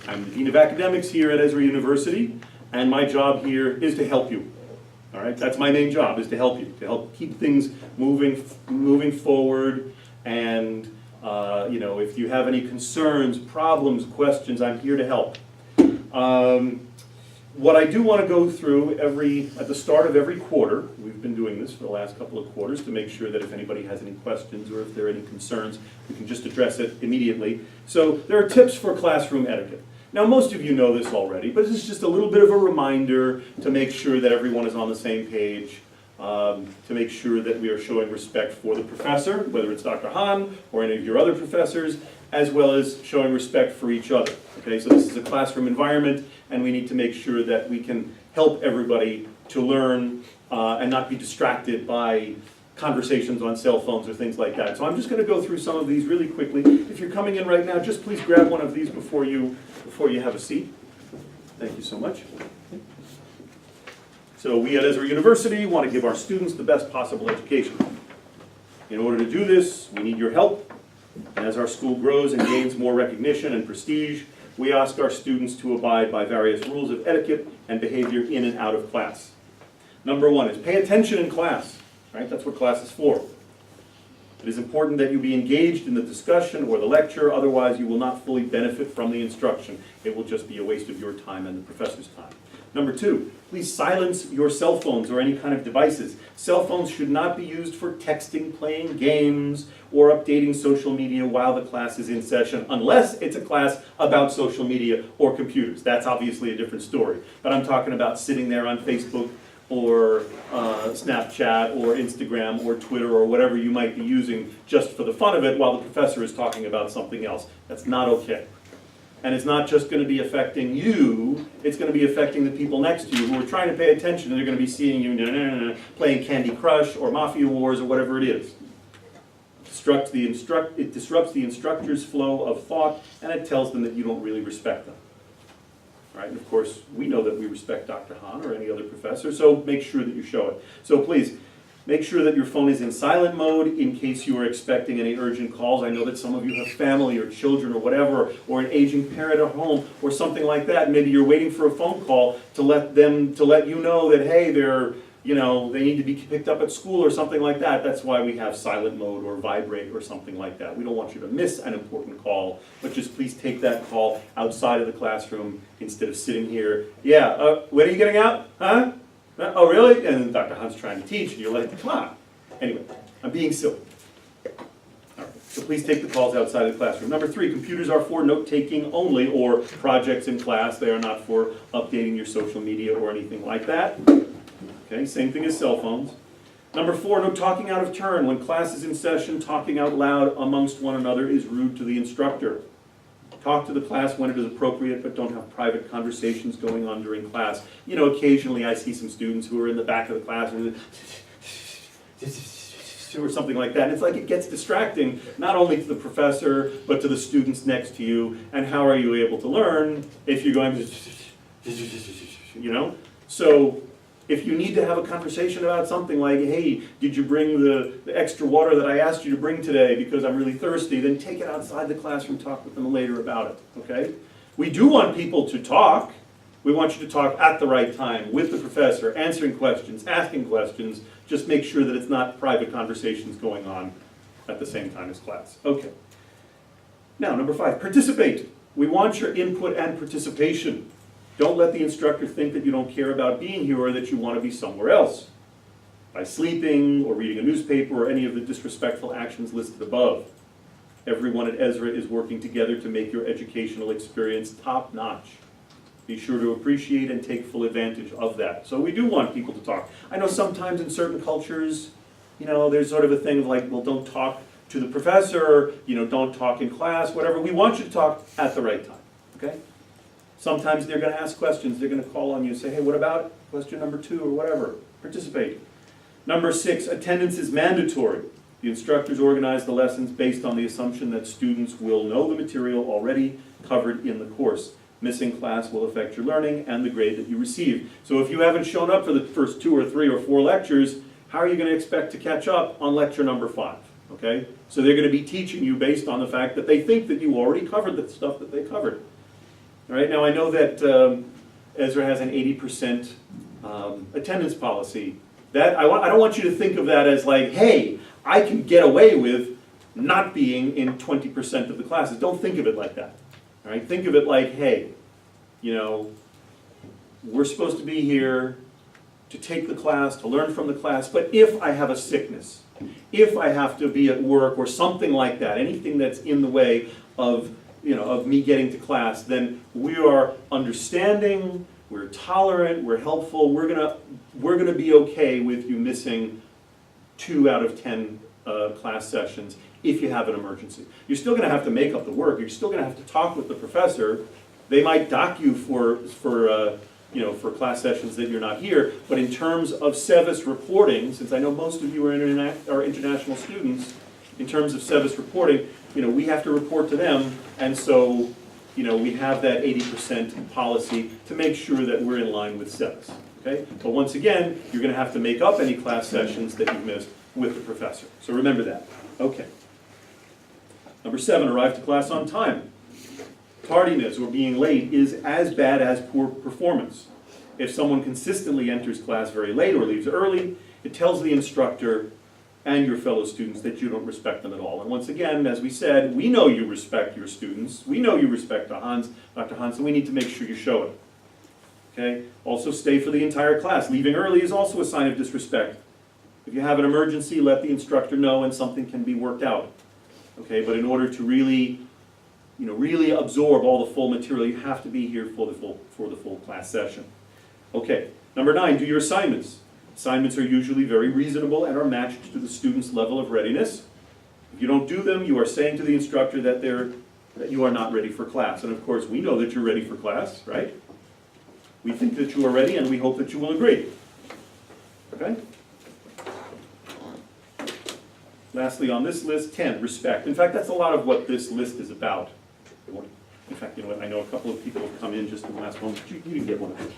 I'm the Dean of Academics here at Ezra University, and my job here is to help you. All right, that's my main job, is to help you, to help keep things moving forward. And if you have any concerns, problems, questions, I'm here to help. What I do want to go through at the start of every quarter, we've been doing this for the last couple of quarters to make sure that if anybody has any questions or if there are any concerns, we can just address it immediately. So there are tips for classroom etiquette. Now most of you know this already, but this is just a little bit of a reminder to make sure that everyone is on the same page, to make sure that we are showing respect for the professor, whether it's Dr. Hahn or any of your other professors, as well as showing respect for each other. Okay, so this is a classroom environment, and we need to make sure that we can help everybody to learn and not be distracted by conversations on cell phones or things like that. So I'm just going to go through some of these really quickly. If you're coming in right now, just please grab one of these before you have a seat. Thank you so much. So we at Ezra University want to give our students the best possible education. In order to do this, we need your help. And as our school grows and gains more recognition and prestige, we ask our students to abide by various rules of etiquette and behavior in and out of class. Number one is pay attention in class, right? That's what class is for. It is important that you be engaged in the discussion or the lecture, otherwise you will not fully benefit from the instruction. It will just be a waste of your time and the professor's time. Number two, please silence your cell phones or any kind of devices. Cell phones should not be used for texting, playing games, or updating social media while the class is in session, unless it's a class about social media or computers. That's obviously a different story. But I'm talking about sitting there on Facebook or Snapchat or Instagram or Twitter or whatever you might be using just for the fun of it while the professor is talking about something else. That's not okay. And it's not just going to be affecting you, it's going to be affecting the people next to you who are trying to pay attention, and they're going to be seeing you playing Candy Crush or Mafia Wars or whatever it is. It disrupts the instructor's flow of thought, and it tells them that you don't really respect them. Right? And of course, we know that we respect Dr. Hahn or any other professor, so make sure that you show it. So please, make sure that your phone is in silent mode in case you are expecting any urgent calls. I know that some of you have family or children or whatever, or an aging parent at home or something like that. Maybe you're waiting for a phone call to let you know that, hey, they need to be picked up at school or something like that. That's why we have silent mode or vibrate or something like that. We don't want you to miss an important call, but just please take that call outside of the classroom instead of sitting here. Yeah, when are you getting out? Huh? Oh, really? And Dr. Hunt's trying to teach, and you're like, come on. Anyway, I'm being silly. All right, so please take the calls outside of the classroom. Number three, computers are for note-taking only or projects in class. They are not for updating your social media or anything like that. Okay, same thing as cell phones. Number four, no talking out of turn. When class is in session, talking out loud amongst one another is rude to the instructor. Talk to the class when it is appropriate, but don't have private conversations going on during class. Occasionally I see some students who are in the back of the class or something like that. And it's like it gets distracting, not only to the professor, but to the students next to you. And how are you able to learn if you're going So if you need to have a conversation about something like, hey, did you bring the extra water that I asked you to bring today because I'm really thirsty, then take it outside the classroom, talk with them later about it, okay? We do want people to talk. We want you to talk at the right time with the professor, answering questions, asking questions. Just make sure that it's not private conversations going on at the same time as class. Okay. Now, number five, participate. We want your input and participation. Don't let the instructor think that you don't care about being here or that you want to be somewhere else by sleeping or reading a newspaper or any of the disrespectful actions listed above. Everyone at Ezra is working together to make your educational experience top-notch. Be sure to appreciate and take full advantage of that. So we do want people to talk. I know sometimes in certain cultures, there's sort of a thing of like, well, don't talk to the professor, don't talk in class, whatever. We want you to talk at the right time, okay? Sometimes they're going to ask questions. They're going to call on you and say, hey, what about question number 2 or whatever? Participate. Number 6, attendance is mandatory. The instructors organize the lessons based on the assumption that students will know the material already covered in the course. Missing class will affect your learning and the grade that you receive. So if you haven't shown up for the first 2 or 3 or 4 lectures, how are you going to expect to catch up on lecture number 5? Okay? So they're going to be teaching you based on the fact that they think that you already covered the stuff that they covered. All right, now I know that Ezra has an 80% attendance policy. That I don't want you to think of that as like, hey, I can get away with not being in 20% of the classes. Don't think of it like that. All right, think of it like, hey, you know, we're supposed to be here to take the class, to learn from the class, but if I have a sickness, if I have to be at work or something like that, anything that's in the way of, you know, of me getting to class, then we are understanding, we're tolerant, we're helpful, we're gonna be okay with you missing 2 out of 10 class sessions if you have an emergency. You're still gonna have to make up the work, you're still gonna have to talk with the professor. They might dock you for class sessions that you're not here, but in terms of SEVIS reporting, since I know most of you are international students, in terms of SEVIS reporting, you know, we have to report to them, and so, you know, we have that 80% policy to make sure that we're in line with SEVIS, okay? But once again, you're gonna have to make up any class sessions that you've missed with the professor. So remember that. Okay. Number 7, arrive to class on time. Tardiness or being late is as bad as poor performance. If someone consistently enters class very late or leaves early, it tells the instructor and your fellow students that you don't respect them at all. And once again, as we said, we know you respect your students. We know you respect Dr. Hans, and we need to make sure you show it. Okay? Also stay for the entire class. Leaving early is also a sign of disrespect. If you have an emergency, let the instructor know and something can be worked out. Okay? But in order to really absorb all the full material, you have to be here for the full class session. Okay, number 9, do your assignments. Assignments are usually very reasonable and are matched to the student's level of readiness. If you don't do them, you are saying to the instructor that you are not ready for class. And of course, we know that you're ready for class, right? We think that you are ready, and we hope that you will agree. Okay? Lastly on this list, 10, respect. In fact, that's a lot of what this list is about. In fact, you know what, I know a couple of people have come in just in the last moment. You didn't get one of these.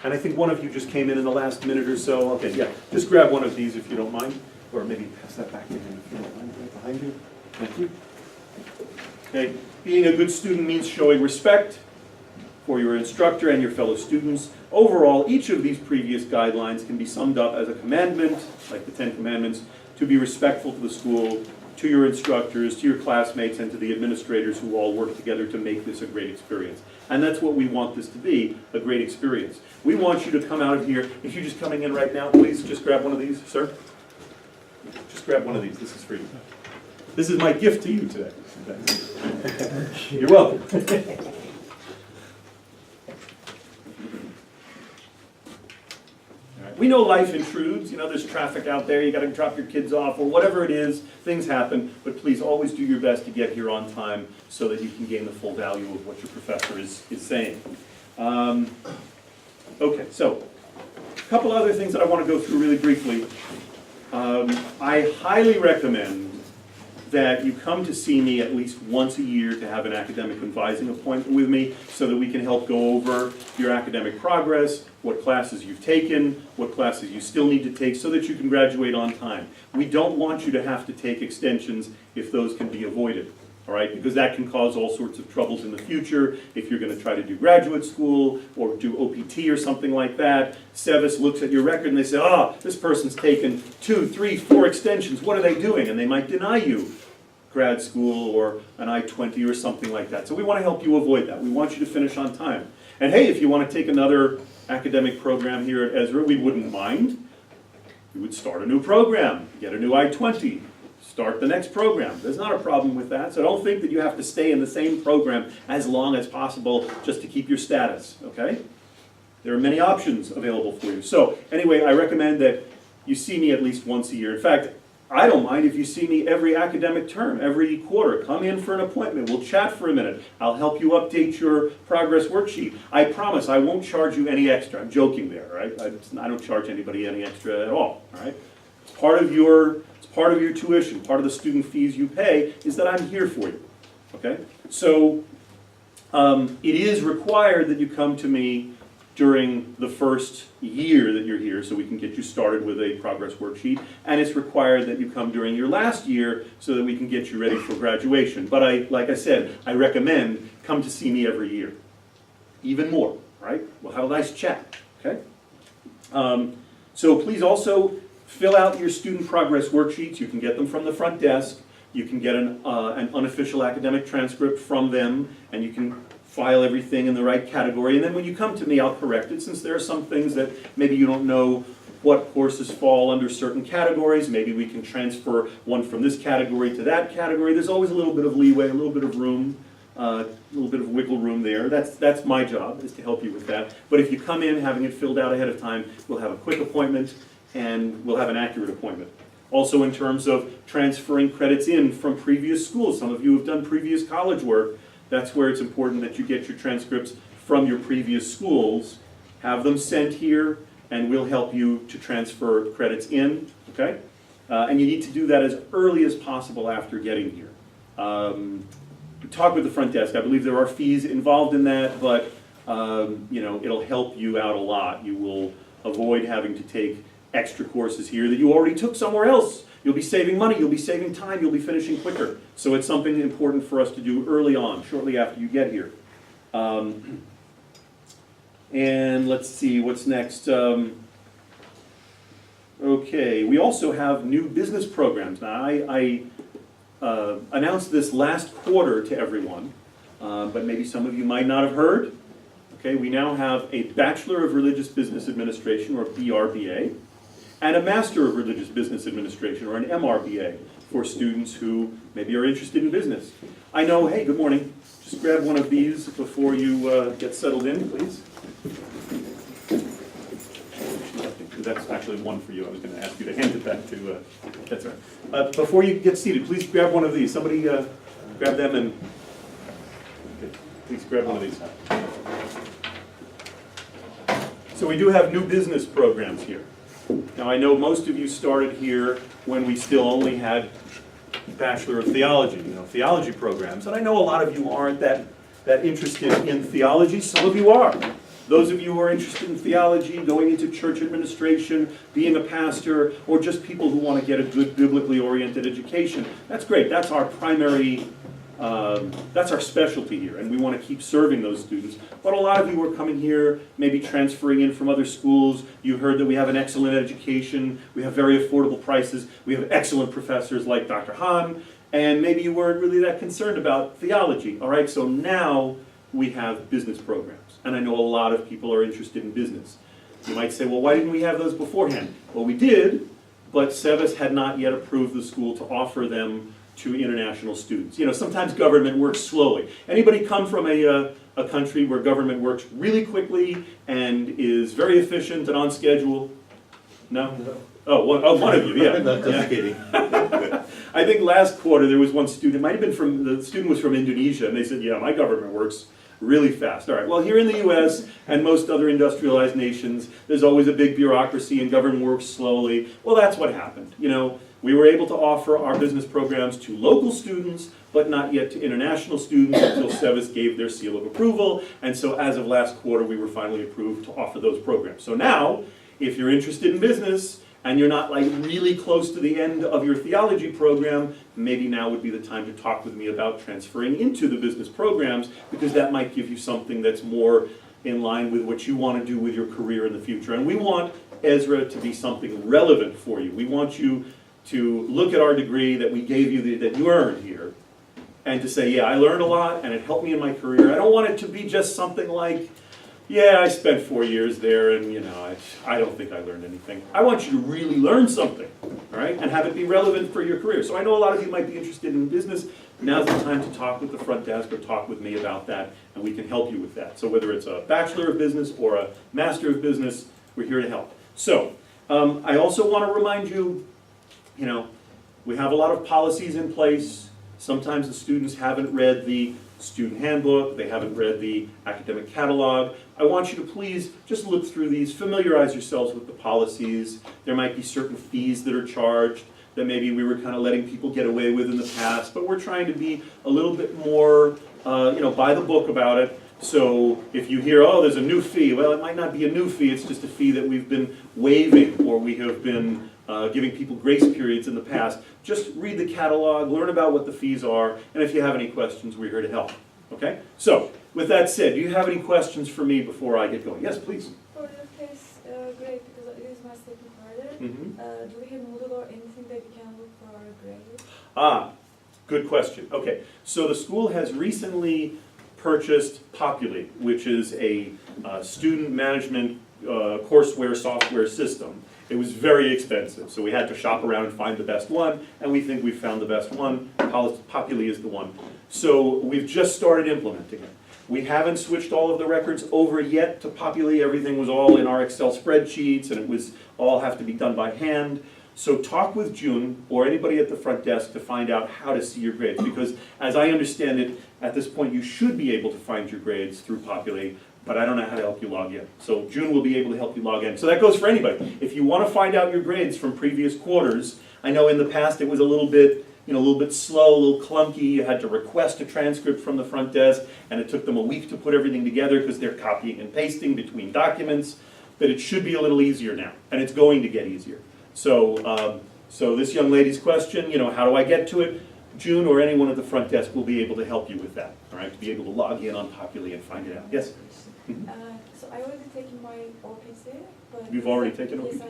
And I think one of you just came in the last minute or so. Okay, yeah, just grab one of these if you don't mind. Or maybe pass that back to him if you don't mind, right behind you. Thank you. Okay, being a good student means showing respect for your instructor and your fellow students. Overall, each of these previous guidelines can be summed up as a commandment, like the 10 Commandments, to be respectful to the school, to your instructors, to your classmates, and to the administrators who all work together to make this a great experience. And that's what we want this to be, a great experience. We want you to come out of here. If you're just coming in right now, please just grab one of these, sir. Just grab one of these. This is for you. This is my gift to you today. You're welcome. We know life intrudes, you know, there's traffic out there, you got to drop your kids off, or whatever it is, things happen, but please always do your best to get here on time so that you can gain the full value of what your professor is saying. Okay, so, a couple other things that I want to go through really briefly. I highly recommend that you come to see me at least once a year to have an academic advising appointment with me so that we can help go over your academic progress, what classes you've taken, what classes you still need to take so that you can graduate on time. We don't want you to have to take extensions if those can be avoided, all right? Because that can cause all sorts of troubles in the future if you're going to try to do graduate school or do OPT or something like that. SEVIS looks at your record and they say, this person's taken 2, 3, 4 extensions. What are they doing? And they might deny you grad school or an I-20 or something like that. So we want to help you avoid that. We want you to finish on time. And hey, if you want to take another academic program here at Ezra, we wouldn't mind. We would start a new program, get a new I-20, start the next program. There's not a problem with that. So don't think that you have to stay in the same program as long as possible just to keep your status, okay? There are many options available for you. So anyway, I recommend that you see me at least once a year. In fact, I don't mind if you see me every academic term, every quarter. Come in for an appointment. We'll chat for a minute. I'll help you update your progress worksheet. I promise I won't charge you any extra. I'm joking there, right? I don't charge anybody any extra at all right? It's part of your tuition. Part of the student fees you pay is that I'm here for you, okay? So it is required that you come to me during the first year that you're here so we can get you started with a progress worksheet, and it's required that you come during your last year so that we can get you ready for graduation. But like I said, I recommend come to see me every year. Even more, right? We'll have a nice chat, okay? So please also fill out your student progress worksheets. You can get them from the front desk. You can get an unofficial academic transcript from them, and you can file everything in the right category. And then when you come to me, I'll correct it, since there are some things that maybe you don't know what courses fall under certain categories. Maybe we can transfer one from this category to that category. There's always a little bit of leeway, a little bit of room, a little bit of wiggle room there. That's my job, is to help you with that. But if you come in having it filled out ahead of time, we'll have a quick appointment and we'll have an accurate appointment. Also in terms of transferring credits in from previous schools. Some of you have done previous college work. That's where it's important that you get your transcripts from your previous schools, have them sent here, and we'll help you to transfer credits in, okay? And you need to do that as early as possible after getting here. Talk with the front desk. I believe there are fees involved in that, but you know, it'll help you out a lot. You will avoid having to take extra courses here that you already took somewhere else. You'll be saving money, you'll be saving time, you'll be finishing quicker. So it's something important for us to do early on, shortly after you get here. And let's see, what's next? Okay, we also have new business programs. Now, I announced this last quarter to everyone, but maybe some of you might not have heard. Okay, we now have a Bachelor of Religious Business Administration, or BRBA, and a Master of Religious Business Administration, or an MRBA, for students who maybe are interested in business. I know, hey, good morning. Just grab one of these before you get settled in, please. That's actually one for you. I was going to ask you to hand it back to, that's all right. Before you get seated, please grab one of these. Somebody grab them and, okay, please grab one of these. So we do have new business programs here. Now I know most of you started here when we still only had Bachelor of Theology, you know, theology programs, and I know a lot of you aren't that interested in theology. Some of you are. Those of you who are interested in theology, going into church administration, being a pastor, or just people who want to get a good biblically oriented education, that's great. That's our primary, that's our specialty here, and we want to keep serving those students. But a lot of you are coming here, maybe transferring in from other schools. You heard that we have an excellent education, we have very affordable prices, we have excellent professors like Dr. Hahn, and maybe you weren't really that concerned about theology. All right, so now we have business programs, and I know a lot of people are interested in business. You might say, well, why didn't we have those beforehand? Well, we did, but SEVIS had not yet approved the school to offer them to international students. You know, sometimes government works slowly. Anybody come from a country where government works really quickly and is very efficient and on schedule? No? No. Oh, one of you, yeah. Not just kidding. I think last quarter there was one student, it might have been the student was from Indonesia, and they said, yeah, my government works really fast. All right, well, here in the US and most other industrialized nations, there's always a big bureaucracy and government works slowly. Well, that's what happened. You know, we were able to offer our business programs to local students, but not yet to international students until SEVIS gave their seal of approval. And so as of last quarter, we were finally approved to offer those programs. So now, if you're interested in business, and you're not like really close to the end of your theology program, maybe now would be the time to talk with me about transferring into the business programs, because that might give you something that's more in line with what you want to do with your career in the future. And we want Ezra to be something relevant for you. We want you to look at our degree that we gave you, that you earned here, and to say, yeah, I learned a lot and it helped me in my career. I don't want it to be just something like, yeah, I spent 4 years there and, you know, I don't think I learned anything. I want you to really learn something, all right, and have it be relevant for your career. So I know a lot of you might be interested in business. Now's the time to talk with the front desk or talk with me about that, and we can help you with that. So whether it's a Bachelor of Business or a Master of Business, we're here to help. So I also want to remind you, you know, we have a lot of policies in place. Sometimes the students haven't read the student handbook, they haven't read the academic catalog. I want you to please just look through these, familiarize yourselves with the policies. There might be certain fees that are charged. that maybe we were kind of letting people get away with in the past, but we're trying to be a little bit more, by the book about it. So if you hear, oh, there's a new fee, well, it might not be a new fee, it's just a fee that we've been waiving, or we have been giving people grace periods in the past. Just read the catalog, learn about what the fees are, and if you have any questions, we're here to help. Okay? So, with that said, do you have any questions for me before I get going? Yes, please. For the case grade, because it is my second quarter, do we have Moodle or anything that we can look for our grade? Good question. Okay, so the school has recently purchased Populi, which is a student management courseware software system. It was very expensive, so we had to shop around and find the best one, and we think we've found the best one. Populi is the one. So we've just started implementing it. We haven't switched all of the records over yet to Populi. Everything was all in our Excel spreadsheets, and it was all have to be done by hand. So talk with June or anybody at the front desk to find out how to see your grades, because as I understand it, at this point you should be able to find your grades through Populi, but I don't know how to help you log in. So June will be able to help you log in. So that goes for anybody. If you want to find out your grades from previous quarters, I know in the past it was a little bit slow, a little clunky. You had to request a transcript from the front desk, and it took them a week to put everything together because they're copying and pasting between documents. But it should be a little easier now, and it's going to get easier. So, so this young lady's question, how do I get to it? June or anyone at the front desk will be able to help you with that, all right? To be able to log in on Populi and find it out. Yes? So I already taken my OPC, but... You've already taken OPC? Yes,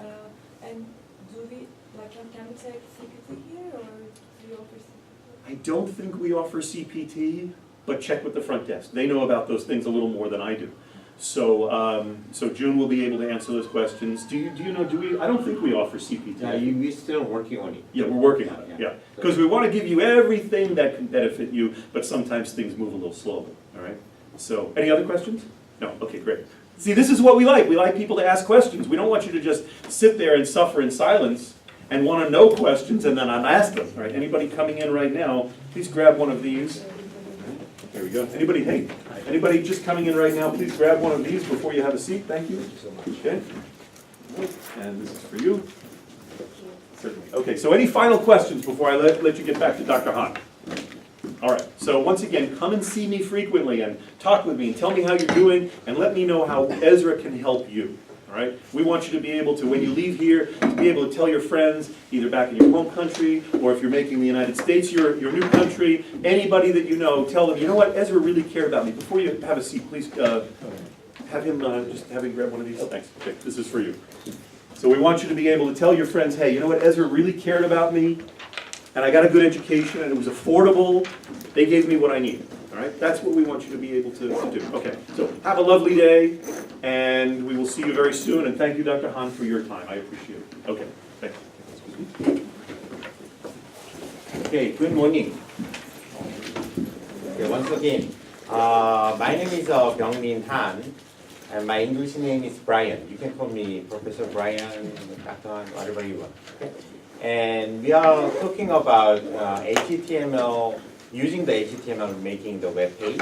I have. And do we, can we take CPT here, or do we offer CPT? I don't think we offer CPT, but check with the front desk. They know about those things a little more than I do. So, so June will be able to answer those questions. Do you know, I don't think we offer CPT. Yeah, we're still working on it. Yeah, we're working on it, yeah. Because we want to give you everything that can benefit you, but sometimes things move a little slowly, all right? So, any other questions? No, okay, great. See, this is what we like. We like people to ask questions. We don't want you to just sit there and suffer in silence and want to know questions and then not ask them, all right? Anybody coming in right now, please grab one of these. There we go. Anybody just coming in right now, please grab one of these before you have a seat. Thank you. Okay. And this is for you. Certainly. Okay, so any final questions before I let you get back to Dr. Hahn? All right, so once again, come and see me frequently and talk with me and tell me how you're doing and let me know how Ezra can help you. All right? We want you to be able to, when you leave here, to be able to tell your friends, either back in your home country or if you're making the United States your new country, anybody that you know, tell them, you know what, Ezra really cared about me. Before you have a seat, please have him grab one of these. Thanks. Okay, this is for you. So we want you to be able to tell your friends, hey, you know what, Ezra really cared about me, and I got a good education, and it was affordable. They gave me what I needed. All right? That's what we want you to be able to do. Okay, so have a lovely day, and we will see you very soon. And thank you, Dr. Han, for your time. I appreciate it. Okay, thank you. Okay, good morning. Okay, once again, my name is Byung-Min Han, and my English name is Brian. You can call me Professor Brian, Dr. Han, whatever you want. Okay? And we are talking about HTML, using the HTML making the web page.